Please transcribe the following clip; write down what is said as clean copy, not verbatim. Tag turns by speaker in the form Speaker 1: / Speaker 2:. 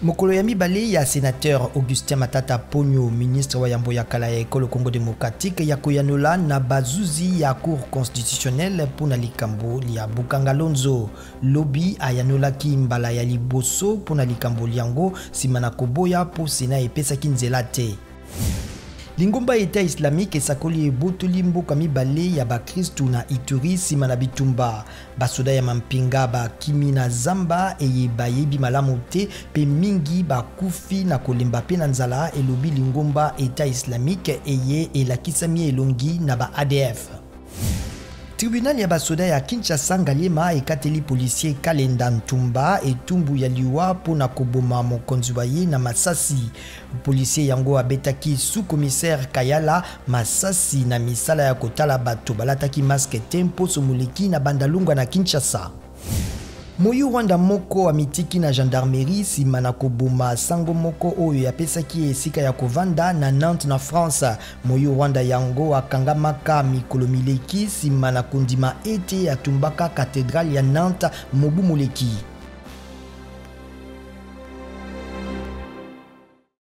Speaker 1: Mokolo ya mibale ya sénateur Augustin Matata Ponyo, ministre wa yambo ya kala ya ekolo Congo démocratique ya koyanola na bazuzi ya cour constitutionnelle pona likambo ya Bukangalonzo. Lobby ayanola ki mbala ya liboso pona likambo liango simana koboya po sena epesaki nzela te. Lingomba État islamique esakoli ebotoli mboka mibale ya bakristu na Ituri sima na bitumba. Basoda ya mampinga bakimi na zamba eyebi malamu te pe mingi bakufi na kolemba pe na nzala elobi Lingomba État islamique eye elakisami elongi na ba ADF. Tribunal ya basoda ya Kinshasa Ngaliema ekateli policier Kalenda Ntumba etumbu ya liwa pona koboma mokonzi wa ye na masasi. Policier yango abetaki sous-commissaire Kayala masasi na misala ya kotala bato balataki masque tempo somoleki na bandalungwa na Kinshasa. Moyo Rwanda moko amitiki na gendarmerie sima na koboma sango moko oyo yapesaki esika ya kovanda na Nantes na France. Moyo Rwanda yango akangamaka mikolo mileki sima na kondima ete atumbaka cathédrale ya Nantes mobu moleki.